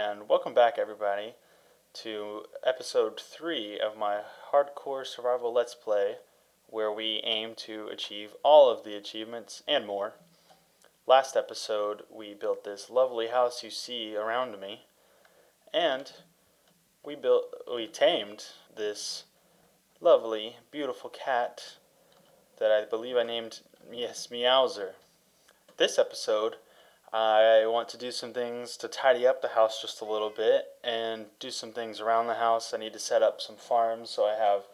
and welcome back, everybody, to episode 3 of my hardcore survival let's play, where we aim to achieve all of the achievements and more. Last episode, we built this lovely house you see around me, and we tamed this lovely, beautiful cat that I believe I named, yes, Meowser. This episode, I want to do some things to tidy up the house just a little bit and do some things around the house. I need to set up some farms so I have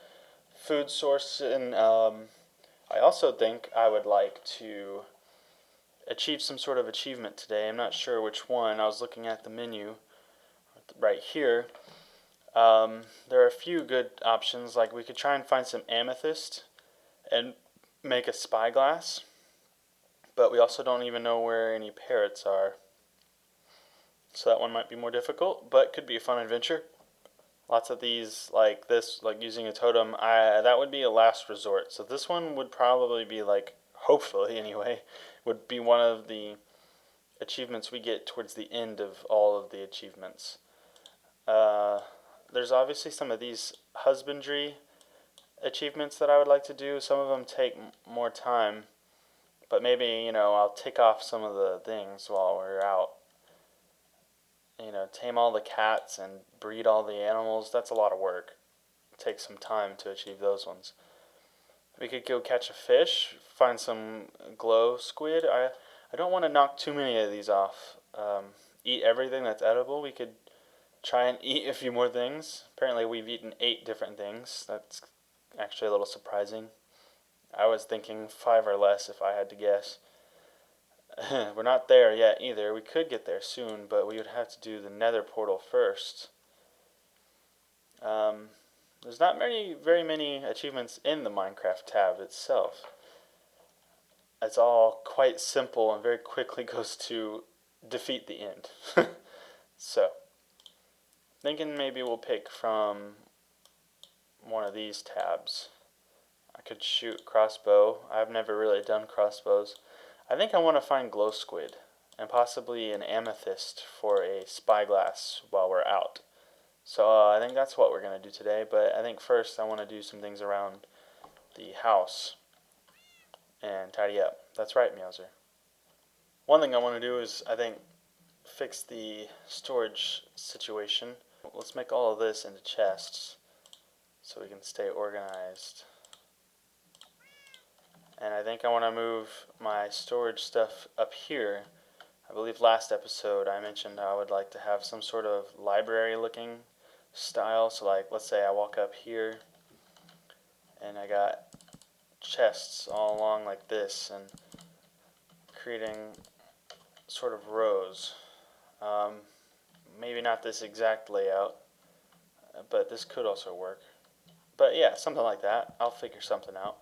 food source, and I also think I would like to achieve some sort of achievement today. I'm not sure which one. I was looking at the menu right here. There are a few good options, like we could try and find some amethyst and make a spyglass, but we also don't even know where any parrots are. So that one might be more difficult, but could be a fun adventure. Lots of these, like this, like using a totem, that would be a last resort. So this one would probably be like, hopefully anyway, would be one of the achievements we get towards the end of all of the achievements. There's obviously some of these husbandry achievements that I would like to do. Some of them take more time, but maybe, I'll tick off some of the things while we're out. Tame all the cats and breed all the animals. That's a lot of work. It takes some time to achieve those ones. We could go catch a fish, find some glow squid. I don't want to knock too many of these off. Eat everything that's edible. We could try and eat a few more things. Apparently we've eaten 8 different things. That's actually a little surprising. I was thinking 5 or less if I had to guess. We're not there yet either. We could get there soon, but we would have to do the Nether portal first. There's not very many achievements in the Minecraft tab itself. It's all quite simple and very quickly goes to defeat the end. So, thinking maybe we'll pick from one of these tabs. I could shoot crossbow. I've never really done crossbows. I think I want to find glow squid and possibly an amethyst for a spyglass while we're out. So I think that's what we're going to do today, but I think first I want to do some things around the house and tidy up. That's right, Meowser. One thing I want to do is, I think, fix the storage situation. Let's make all of this into chests so we can stay organized. And I think I want to move my storage stuff up here. I believe last episode I mentioned I would like to have some sort of library looking style. So like, let's say I walk up here and I got chests all along like this and creating sort of rows. Maybe not this exact layout, but this could also work. But yeah, something like that. I'll figure something out.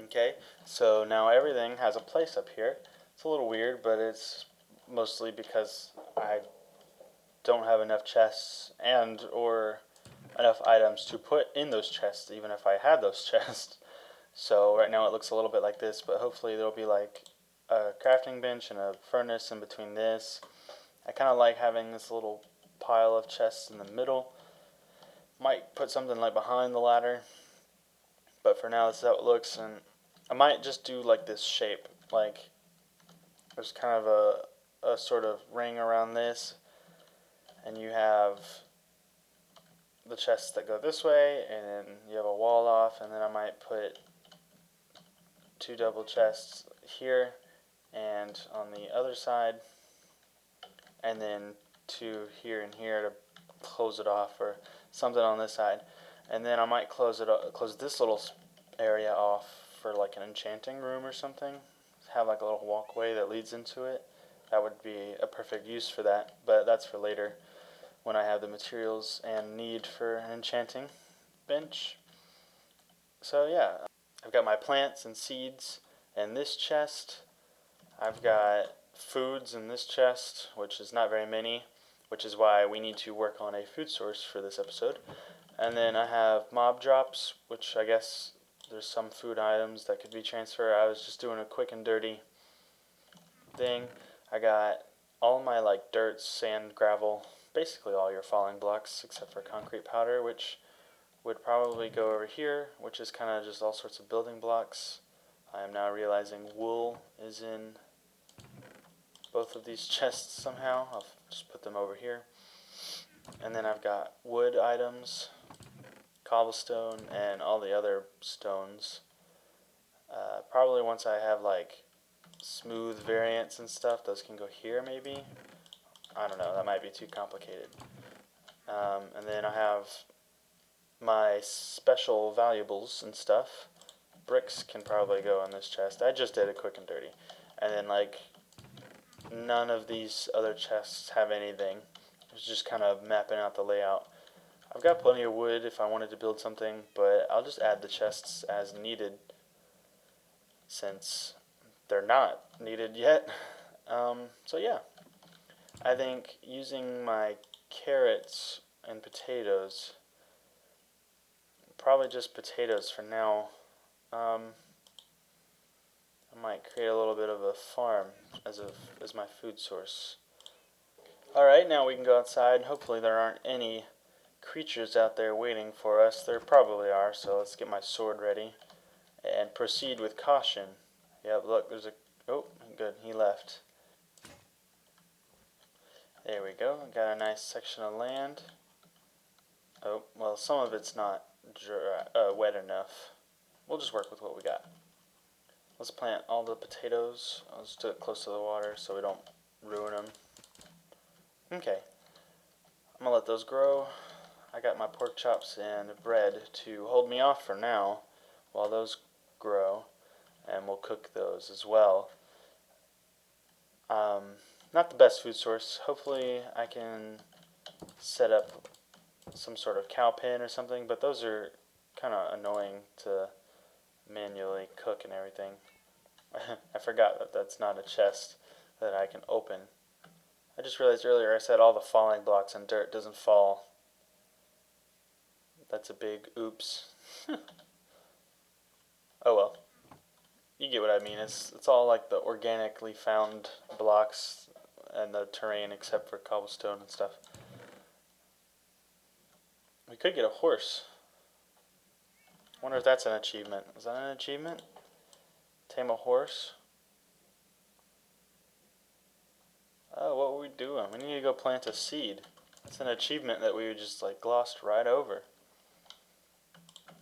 Okay, so now everything has a place up here. It's a little weird, but it's mostly because I don't have enough chests and or enough items to put in those chests, even if I had those chests. So right now it looks a little bit like this, but hopefully there'll be like a crafting bench and a furnace in between this. I kind of like having this little pile of chests in the middle. Might put something like behind the ladder. But for now, this is how it looks, and I might just do like this shape. Like, there's kind of a sort of ring around this, and you have the chests that go this way, and then you have a wall off, and then I might put 2 double chests here and on the other side, and then 2 here and here to close it off, or something on this side. And then I might close this little area off for like an enchanting room or something. Have like a little walkway that leads into it. That would be a perfect use for that, but that's for later when I have the materials and need for an enchanting bench. So yeah, I've got my plants and seeds in this chest. I've got foods in this chest, which is not very many, which is why we need to work on a food source for this episode. And then I have mob drops, which I guess there's some food items that could be transferred. I was just doing a quick and dirty thing. I got all my like dirt, sand, gravel, basically all your falling blocks except for concrete powder, which would probably go over here, which is kind of just all sorts of building blocks. I am now realizing wool is in both of these chests somehow. I'll just put them over here. And then I've got wood items, cobblestone, and all the other stones. Probably once I have like smooth variants and stuff, those can go here maybe. I don't know, that might be too complicated. And then I have my special valuables and stuff. Bricks can probably go in this chest. I just did it quick and dirty. And then like none of these other chests have anything. I was just kind of mapping out the layout. I've got plenty of wood if I wanted to build something, but I'll just add the chests as needed since they're not needed yet. So yeah, I think using my carrots and potatoes, probably just potatoes for now. I might create a little bit of a farm as my food source. Alright, now we can go outside. Hopefully there aren't any creatures out there waiting for us. There probably are, so let's get my sword ready and proceed with caution. Yep, look, there's a... Oh, good, he left. There we go, got a nice section of land. Oh, well, some of it's not wet enough. We'll just work with what we got. Let's plant all the potatoes. I'll just do it close to the water so we don't ruin them. Okay, I'm gonna let those grow. I got my pork chops and bread to hold me off for now while those grow, and we'll cook those as well. Not the best food source. Hopefully I can set up some sort of cow pen or something, but those are kind of annoying to manually cook and everything. I forgot that that's not a chest that I can open. I just realized earlier I said all the falling blocks and dirt doesn't fall. That's a big oops. Oh well. You get what I mean. It's all like the organically found blocks and the terrain except for cobblestone and stuff. We could get a horse. Wonder if that's an achievement. Is that an achievement? Tame a horse? Oh, what were we doing? We need to go plant a seed. That's an achievement that we just like glossed right over.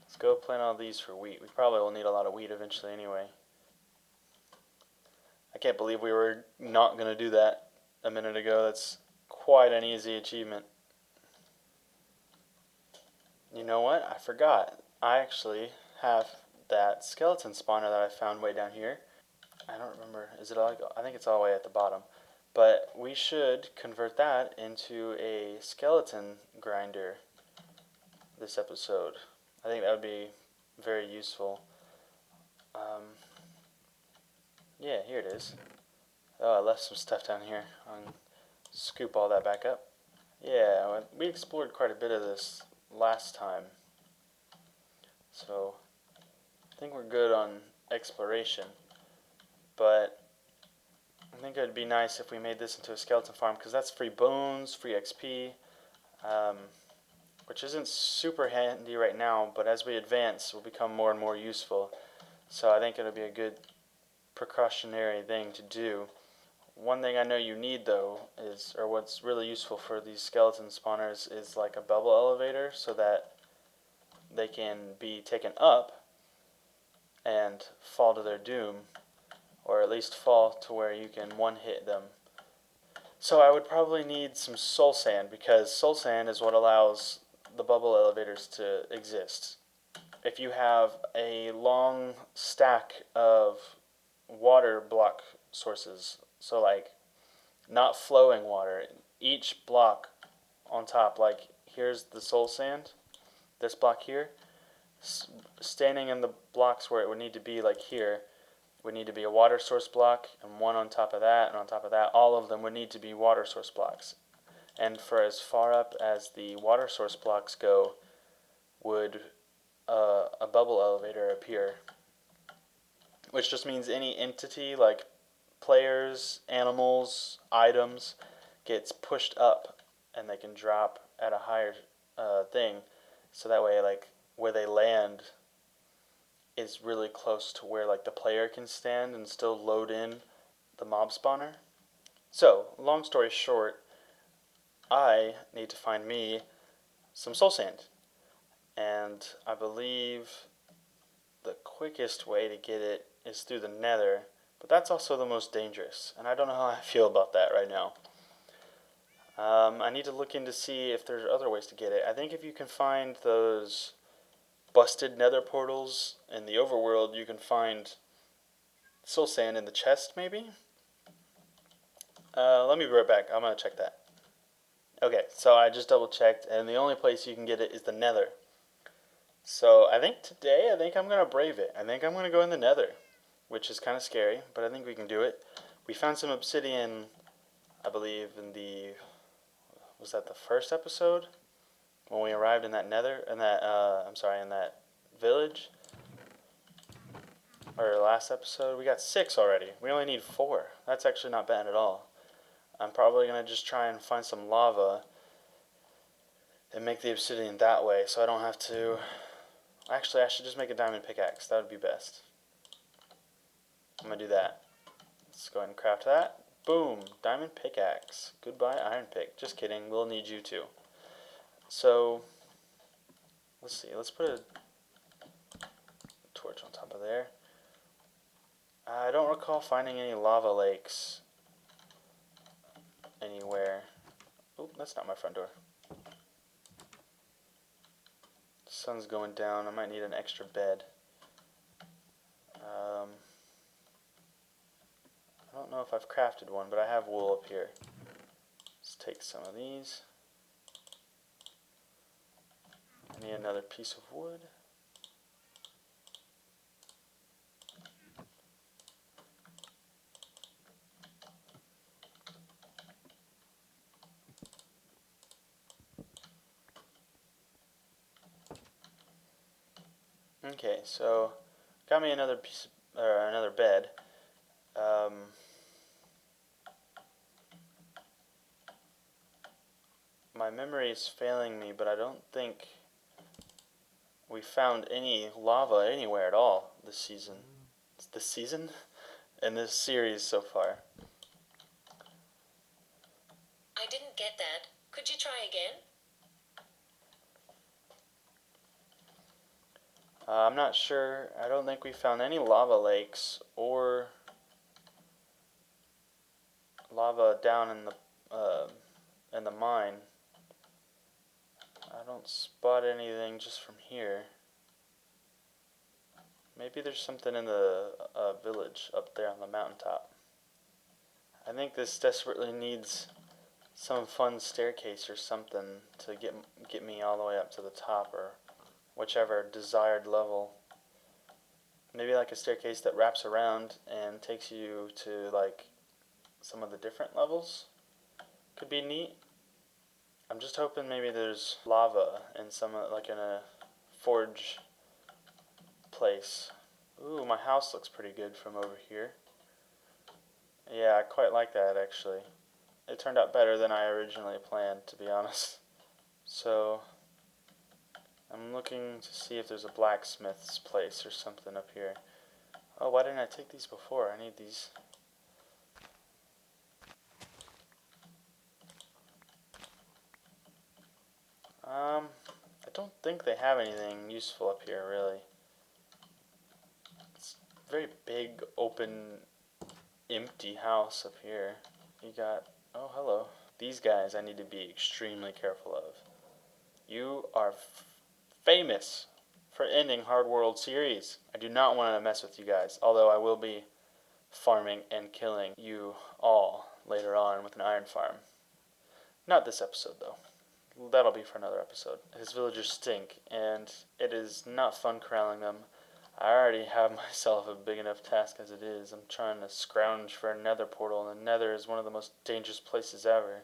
Let's go plant all these for wheat. We probably will need a lot of wheat eventually anyway. I can't believe we were not going to do that a minute ago. That's quite an easy achievement. You know what? I forgot. I actually have that skeleton spawner that I found way down here. I don't remember. Is it all? I think it's all the way at the bottom. But we should convert that into a skeleton grinder this episode. I think that would be very useful. Yeah, here it is. Oh, I left some stuff down here. I'll scoop all that back up. Yeah, we explored quite a bit of this last time. So, I think we're good on exploration. But I think it would be nice if we made this into a skeleton farm, because that's free bones, free XP. which isn't super handy right now, but as we advance, will become more and more useful. So I think it'll be a good precautionary thing to do. One thing I know you need though is, or what's really useful for these skeleton spawners is like a bubble elevator so that they can be taken up and fall to their doom, or at least fall to where you can one hit them. So I would probably need some soul sand because soul sand is what allows the bubble elevators to exist. If you have a long stack of water block sources, so like not flowing water, each block on top, like here's the soul sand, this block here, standing in the blocks where it would need to be, like here, would need to be a water source block, and one on top of that, and on top of that, all of them would need to be water source blocks. And for as far up as the water source blocks go, would a bubble elevator appear, which just means any entity like players, animals, items gets pushed up, and they can drop at a higher thing, so that way like where they land is really close to where like the player can stand and still load in the mob spawner. So, long story short, I need to find me some soul sand. And I believe the quickest way to get it is through the Nether, but that's also the most dangerous, and I don't know how I feel about that right now. I need to look in to see if there's other ways to get it. I think if you can find those busted Nether portals in the overworld, you can find soul sand in the chest, maybe? Let me be right back. I'm going to check that. Okay, so I just double checked, and the only place you can get it is the Nether. So I think today, I'm going to brave it. I think I'm going to go in the Nether, which is kind of scary, but I think we can do it. We found some obsidian, I believe, in the, was that the first episode? When we arrived in that Nether, in that, in that village? Or last episode? We got 6 already. We only need 4. That's actually not bad at all. I'm probably going to just try and find some lava and make the obsidian that way, so I don't have to. Actually, I should just make a diamond pickaxe. That would be best. I'm going to do that. Let's go ahead and craft that. Boom! Diamond pickaxe. Goodbye, iron pick. Just kidding. We'll need you too. So, let's see. Let's put a torch on top of there. I don't recall finding any lava lakes anywhere. Oh, that's not my front door. The sun's going down. I might need an extra bed. I don't know if I've crafted one, but I have wool up here. Let's take some of these. I need another piece of wood. Okay, so got me another piece, or another bed. My memory is failing me, but I don't think we found any lava anywhere at all this season. This season? In this series so far. I didn't get that. Could you try again? I'm not sure. I don't think we found any lava lakes or lava down in the mine. I don't spot anything just from here. Maybe there's something in the village up there on the mountaintop. I think this desperately needs some fun staircase or something to get me all the way up to the top, or whichever desired level. Maybe like a staircase that wraps around and takes you to like some of the different levels. Could be neat. I'm just hoping maybe there's lava in some, like in a forge place. Ooh, my house looks pretty good from over here. Yeah, I quite like that actually. It turned out better than I originally planned, to be honest. So, I'm looking to see if there's a blacksmith's place or something up here. Oh, why didn't I take these before? I need these. I don't think they have anything useful up here, really. It's a very big, open, empty house up here. You got... Oh, hello. These guys I need to be extremely careful of. You are famous for ending Hard World series. I do not want to mess with you guys, although I will be farming and killing you all later on with an iron farm. Not this episode, though. That'll be for another episode. His villagers stink, and it is not fun corralling them. I already have myself a big enough task as it is. I'm trying to scrounge for a nether portal, and the nether is one of the most dangerous places ever.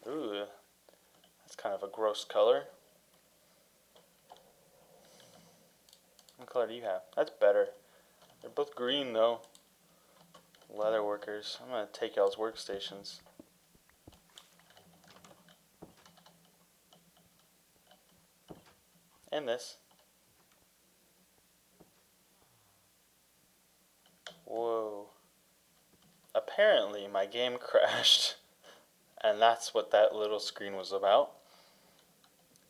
Ooh, that's kind of a gross color. What color do you have? That's better. They're both green, though. Leather workers. I'm going to take y'all's workstations. And this. Whoa. Apparently, my game crashed. And that's what that little screen was about.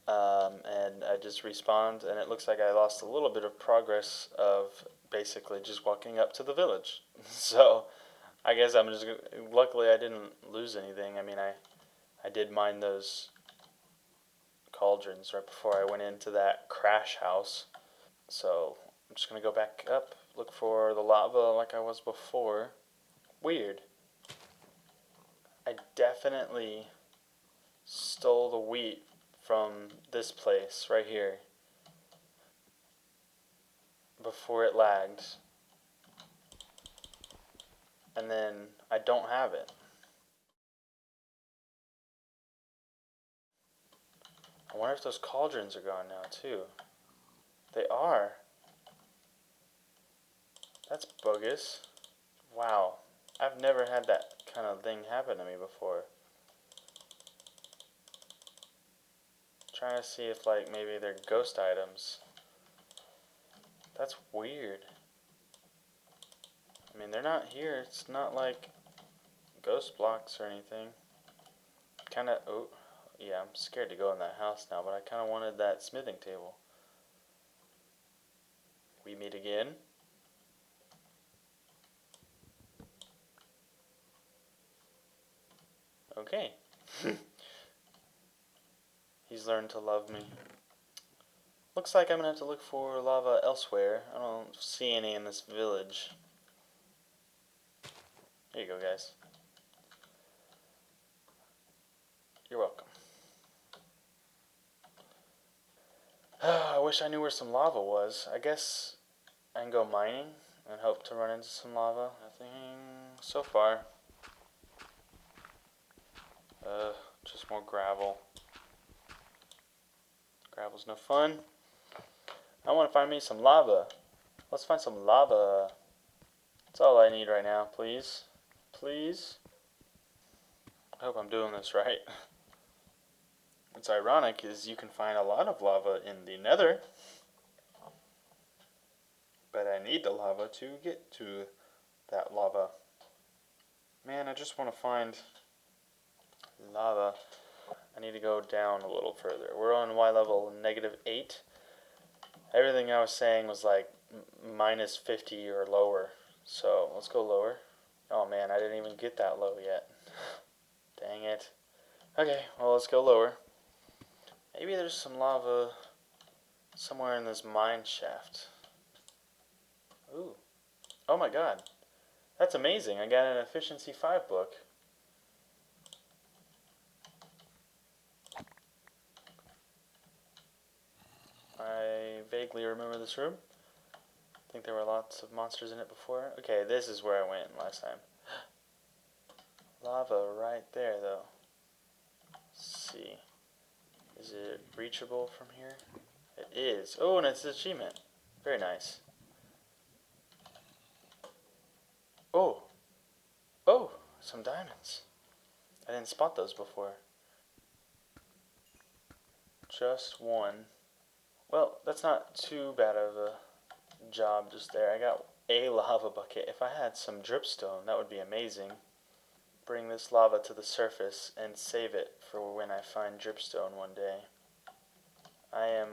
And I just respawned, and it looks like I lost a little bit of progress of basically just walking up to the village. So, I guess I'm just... Luckily, I didn't lose anything. I mean, I did mine those cauldrons right before I went into that crash house. So, I'm just going to go back up, look for the lava like I was before. Weird. I definitely stole the wheat from this place right here before it lagged. And then I don't have it. I wonder if those cauldrons are gone now too. They are. That's bogus. Wow. I've never had that kind of thing happen to me before. Trying to see if like maybe they're ghost items. That's weird. I mean, they're not here. It's not like ghost blocks or anything. Kind of... Oh, yeah, I'm scared to go in that house now, but I kind of wanted that smithing table. We meet again. Okay. He's learned to love me. Looks like I'm gonna have to look for lava elsewhere. I don't see any in this village. Here you go, guys. You're welcome. I wish I knew where some lava was. I guess I can go mining and hope to run into some lava. Nothing so far. Just more gravel. Gravel's no fun. I want to find me some lava. Let's find some lava. That's all I need right now, please. Please. I hope I'm doing this right. What's ironic is you can find a lot of lava in the Nether. But I need the lava to get to that lava. Man, I just want to find lava. I need to go down a little further. We're on Y level -8. Everything I was saying was like -50 or lower. So let's go lower. Oh man, I didn't even get that low yet. Dang it. Okay, well let's go lower. Maybe there's some lava somewhere in this mine shaft. Ooh. Oh my god. That's amazing. I got an efficiency 5 book. I vaguely remember this room. I think there were lots of monsters in it before. Okay, this is where I went last time. Lava right there, though. Let's see. Is it reachable from here? It is. Oh, and it's an achievement. Very nice. Oh. Oh, some diamonds. I didn't spot those before. Just one. Well, that's not too bad of a job just there. I got a lava bucket. If I had some dripstone, that would be amazing. Bring this lava to the surface and save it for when I find dripstone one day. I am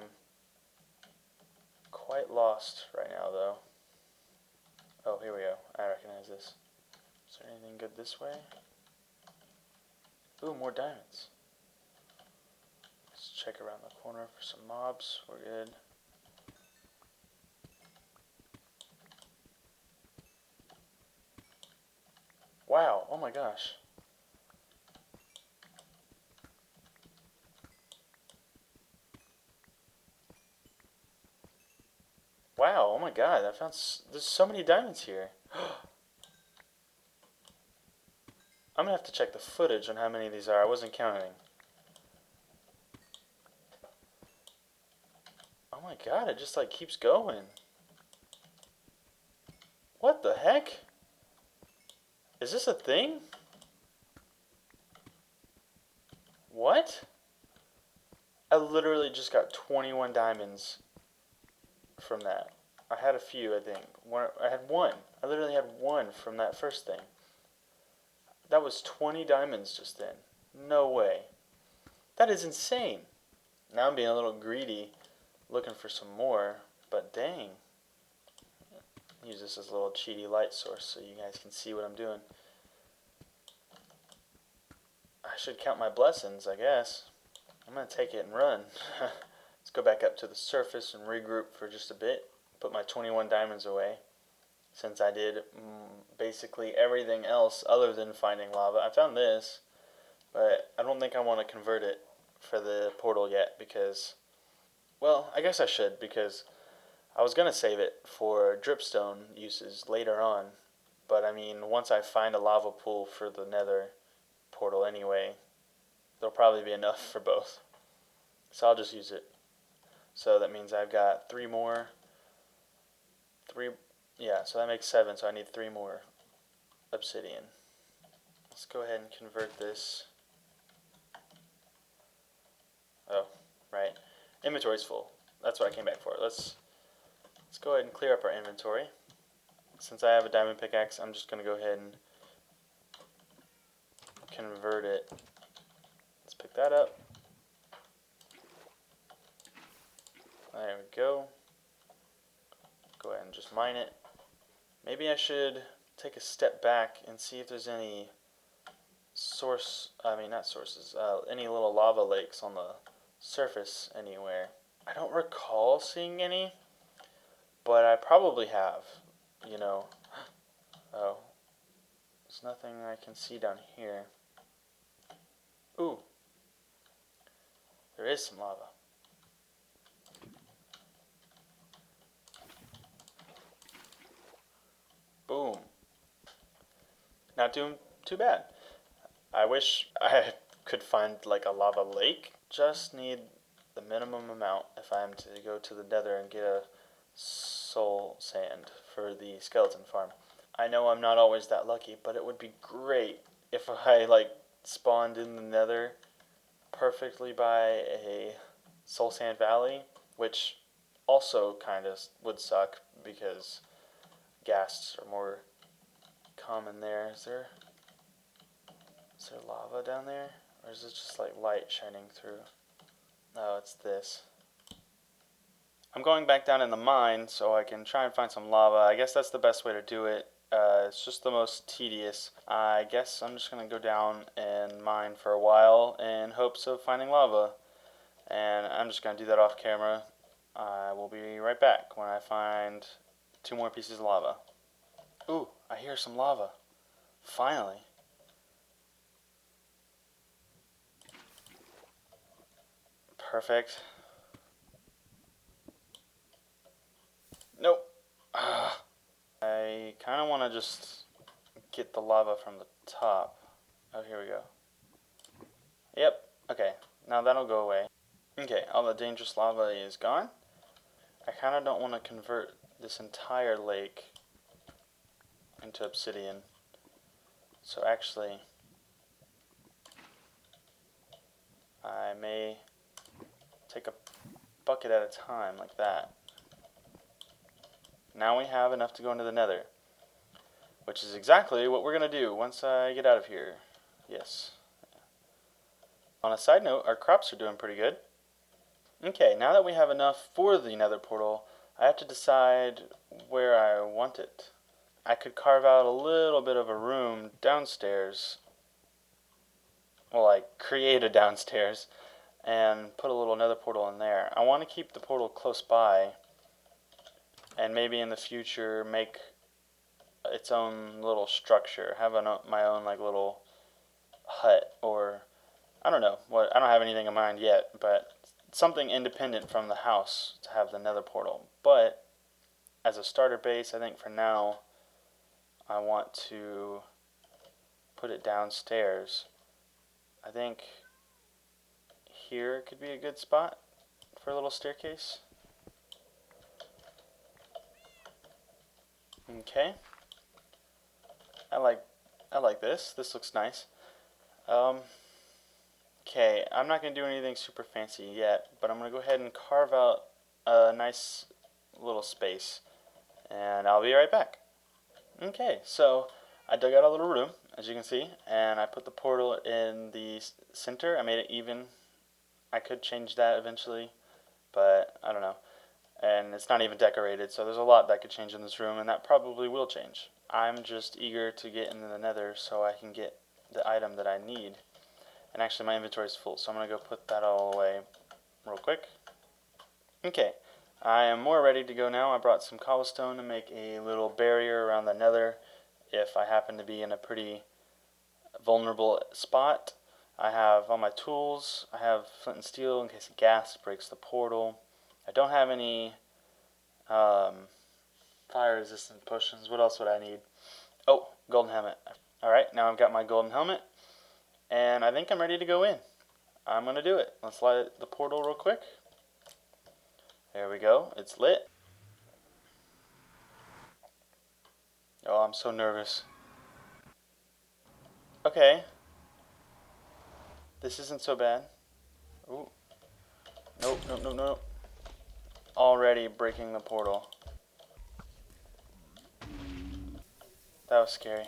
quite lost right now, though. Oh, here we go. I recognize this. Is there anything good this way? Ooh, more diamonds. Let's check around the corner for some mobs. We're good. Wow, oh my gosh. Wow, oh my god, I found there's so many diamonds here. I'm gonna have to check the footage on how many of these are. I wasn't counting. Oh my god, it just like keeps going. What the heck? Is this a thing? What? I literally just got 21 diamonds from that. I had a few, I think. I had one. I literally had one from that first thing. That was 20 diamonds just then. No way. That is insane. Now I'm being a little greedy, looking for some more, but dang. Use this as a little cheaty light source so you guys can see what I'm doing. I should count my blessings, I guess. I'm going to take it and run. Let's go back up to the surface and regroup for just a bit. Put my 21 diamonds away. Since I did basically everything else other than finding lava. I found this, but I don't think I want to convert it for the portal yet because, well, I guess I should because I was going to save it for dripstone uses later on. But I mean, once I find a lava pool for the nether portal anyway, there'll probably be enough for both. So I'll just use it. So that means I've got three more. Yeah, so that makes 7, so I need 3 more obsidian. Let's go ahead and convert this. Oh, right. Inventory's full. That's what I came back for. Let's go ahead and clear up our inventory. Since I have a diamond pickaxe, I'm just going to go ahead and convert it. Let's pick that up. There we go. Go ahead and just mine it. Maybe I should take a step back and see if there's any any little lava lakes on the surface anywhere. I don't recall seeing any, but I probably have, you know. Oh, there's nothing I can see down here. Ooh, there is some lava. Boom. Not doing too bad. I wish I could find like a lava lake. Just need the minimum amount if I am to go to the nether and get a soul sand for the skeleton farm. I know I'm not always that lucky, but it would be great if I like spawned in the nether perfectly by a soul sand valley, which also kind of would suck because ghasts are more common there. Is there lava down there? Or is it just like light shining through? No, it's this. I'm going back down in the mine so I can try and find some lava. I guess that's the best way to do it. It's just the most tedious. I guess I'm just going to go down and mine for a while in hopes of finding lava. And I'm just going to do that off camera. I will be right back when I find 2 more pieces of lava. Ooh, I hear some lava. Finally. Perfect. Nope. I kind of want to just get the lava from the top. Oh, here we go. Yep. Okay. Now that'll go away. Okay, all the dangerous lava is gone. I kind of don't want to convert this entire lake into obsidian. So actually, I may take a bucket at a time, like that. Now we have enough to go into the Nether, which is exactly what we're going to do once I get out of here. Yes. On a side note, our crops are doing pretty good. Okay, now that we have enough for the Nether portal, I have to decide where I want it. I could carve out a little bit of a room downstairs. Well, like create a downstairs and put a little Nether portal in there. I want to keep the portal close by and maybe in the future make its own little structure, have my own like little hut, or I don't know what. I don't have anything in mind yet, but something independent from the house to have the Nether portal. But as a starter base, I think for now I want to put it downstairs. I think here could be a good spot for a little staircase. Okay. I like I like this. This looks nice. Um, okay, I'm not going to do anything super fancy yet, but I'm going to go ahead and carve out a nice little space, and I'll be right back. Okay, so I dug out a little room, as you can see, and I put the portal in the center. I made it even. I could change that eventually, but I don't know. And it's not even decorated, so there's a lot that could change in this room, and that probably will change. I'm just eager to get into the Nether so I can get the item that I need. And actually, my inventory is full, so I'm going to go put that all away real quick. Okay, I am more ready to go now. I brought some cobblestone to make a little barrier around the Nether if I happen to be in a pretty vulnerable spot. I have all my tools. I have flint and steel in case a gas breaks the portal. I don't have any fire resistant potions. What else would I need? Oh, golden helmet. Alright, now I've got my golden helmet, and I think I'm ready to go in. I'm going to do it. Let's light the portal real quick. There we go. It's lit. Oh, I'm so nervous. Okay. This isn't so bad. Ooh. Nope, nope, nope, nope. Already breaking the portal. That was scary.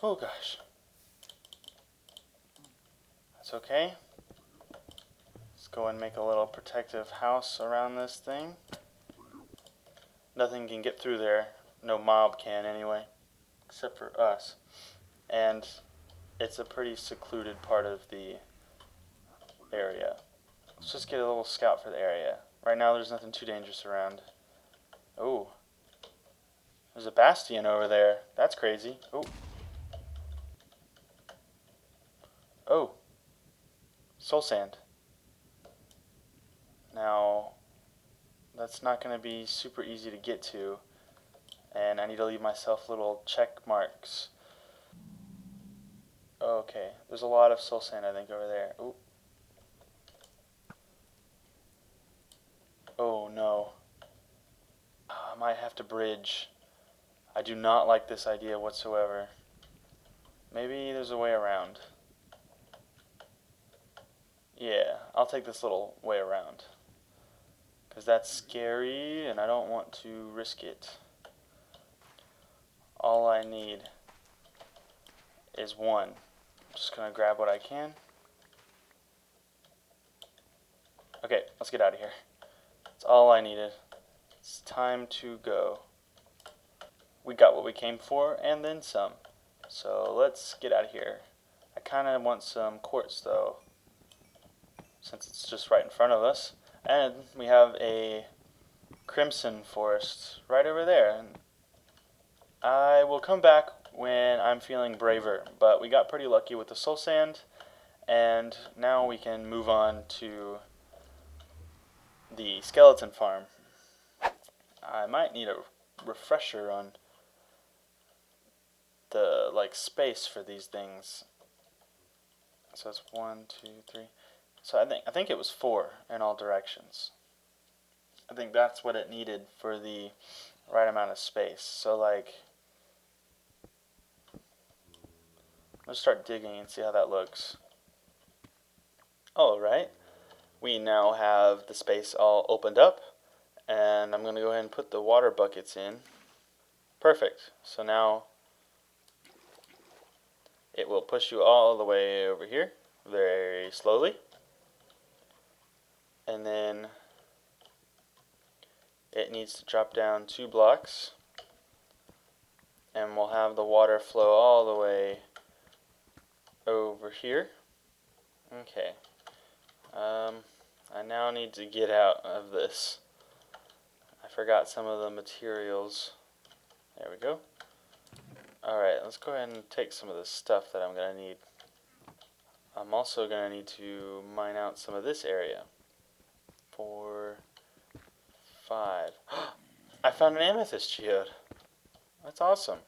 Oh gosh. That's okay. Let's go and make a little protective house around this thing. Nothing can get through there. No mob can anyway. Except for us. And it's a pretty secluded part of the area. Let's just get a little scout for the area. Right now there's nothing too dangerous around. Oh. There's a bastion over there. That's crazy. Oh. Oh. Soul sand. Now, that's not going to be super easy to get to. And I need to leave myself little check marks. Okay. There's a lot of soul sand, I think, over there. Ooh. Oh, no. I might have to bridge. I do not like this idea whatsoever. Maybe there's a way around. Yeah, I'll take this little way around. Because that's scary and I don't want to risk it. All I need is one. I'm just going to grab what I can. Okay, let's get out of here. That's all I needed. It's time to go. We got what we came for and then some. So let's get out of here. I kind of want some quartz though, since it's just right in front of us. And we have a crimson forest right over there. And I will come back when I'm feeling braver, but we got pretty lucky with the soul sand, and now we can move on to the skeleton farm. I might need a refresher on the space for these things. So it's 1, 2, 3. So I think it was 4 in all directions. I think that's what it needed for the right amount of space. So let's start digging and see how that looks. Alright, We now have the space all opened up, and I'm going to go ahead and put the water buckets in. Perfect. So now it will push you all the way over here very slowly, and then it needs to drop down 2 blocks, and we'll have the water flow all the way over here. Okay. I now need to get out of this. I forgot some of the materials. There we go. Alright, let's go ahead and take some of the stuff that I'm going to need. I'm also going to need to mine out some of this area. 4, 5. I found an amethyst geode. That's awesome.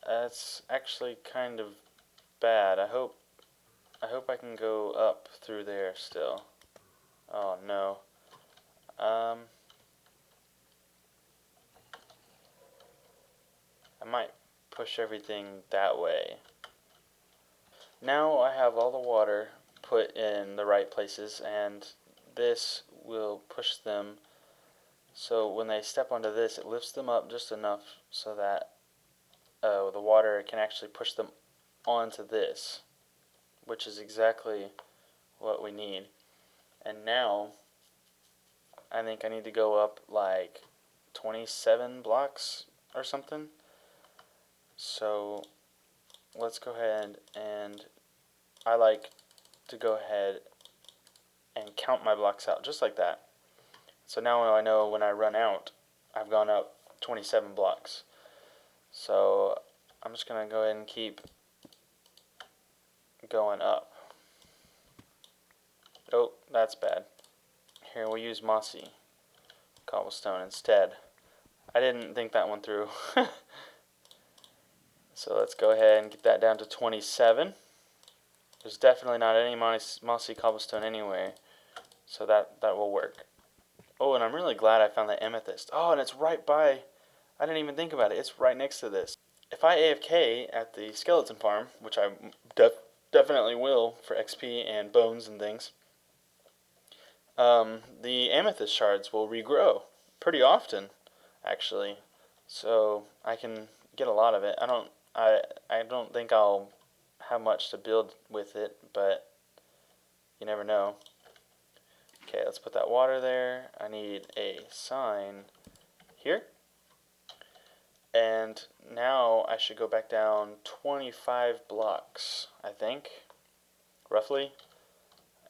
That's actually kind of bad. I hope I can go up through there still. Oh no. I might push everything that way. Now I have all the water put in the right places, and this will push them so when they step onto this, it lifts them up just enough so that the water can actually push them onto this, which is exactly what we need. And now I think I need to go up like 27 blocks or something. So let's go ahead, and I like to go ahead and count my blocks out just like that. So now I know when I run out, I've gone up 27 blocks. So I'm just going to go ahead and keep going up. Oh, that's bad. Here, we'll use mossy cobblestone instead. I didn't think that one through. So let's go ahead and get that down to 27. There's definitely not any mossy cobblestone anywhere, so that will work. Oh, and I'm really glad I found that amethyst. Oh, and it's right by, I didn't even think about it, it's right next to this. If I AFK at the skeleton farm, which I definitely will for XP and bones and things, the amethyst shards will regrow pretty often, actually. So I can get a lot of it. I don't think I'll have much to build with it, but you never know. Okay, let's put that water there. I need a sign here. And now I should go back down 25 blocks, I think, roughly.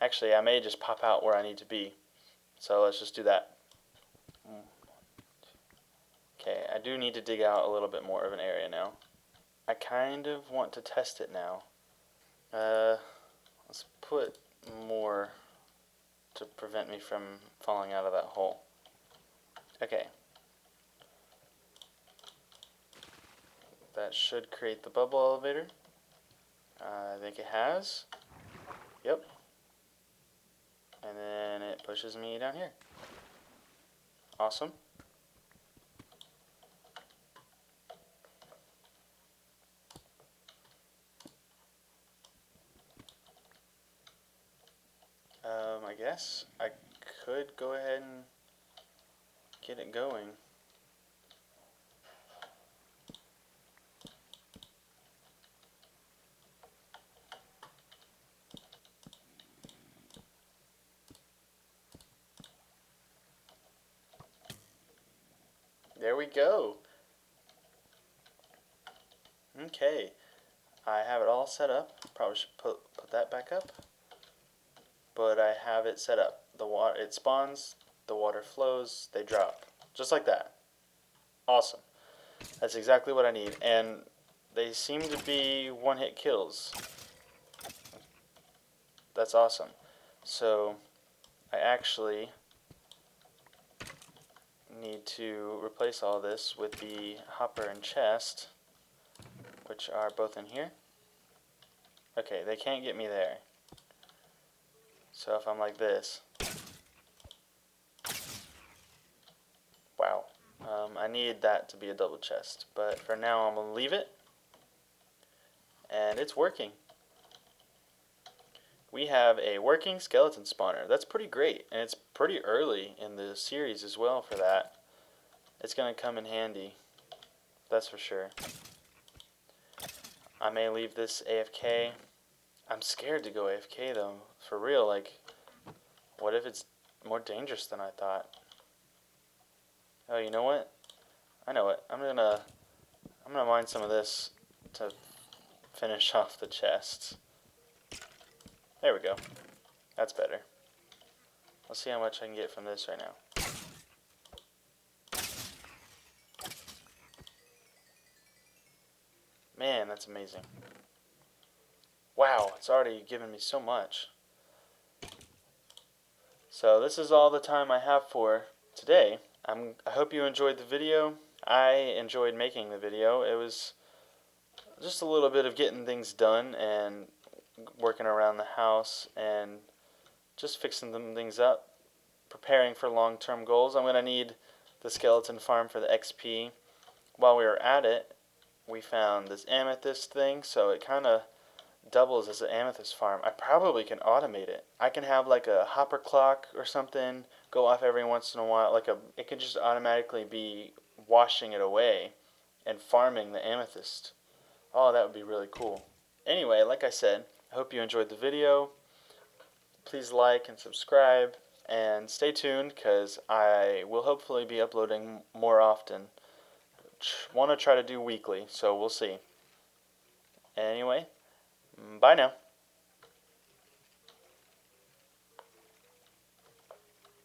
Actually, I may just pop out where I need to be. So let's just do that. Okay, I do need to dig out a little bit more of an area now. I kind of want to test it now. Let's put more to prevent me from falling out of that hole. Okay. That should create the bubble elevator. I think it has. Yep. And then it pushes me down here. Awesome. I guess I could go ahead and get it going. There we go. Okay, I have it all set up. Probably should put that back up. But I have it set up. The water, it spawns, the water flows, they drop. Just like that. Awesome. That's exactly what I need. And they seem to be one-hit kills. That's awesome. So I actually need to replace all this with the hopper and chest, which are both in here. Okay, they can't get me there. So if I'm like this, wow. I need that to be a double chest, but for now I'm gonna leave it, and it's working. we have a working skeleton spawner. That's pretty great, and it's pretty early in the series as well for that. It's going to come in handy, that's for sure. I may leave this AFK. I'm scared to go AFK though, for real. Like, what if it's more dangerous than I thought? Oh, you know what? I know it. I'm gonna mine some of this to finish off the chests. There we go. That's better. Let's see how much I can get from this right now. Man, that's amazing. Wow, it's already given me so much. So this is all the time I have for today. I hope you enjoyed the video. I enjoyed making the video. It was just a little bit of getting things done and working around the house and just fixing them things up, preparing for long-term goals. I'm going to need the skeleton farm for the XP. While we were at it, we found this amethyst thing, so it kind of doubles as an amethyst farm. I probably can automate it. I can have like a hopper clock or something go off every once in a while. It could just automatically be washing it away and farming the amethyst. Oh, that would be really cool. Anyway, like I said, I hope you enjoyed the video. Please like and subscribe and stay tuned because I will hopefully be uploading more often. Want to try to do weekly, so we'll see. Anyway, bye now.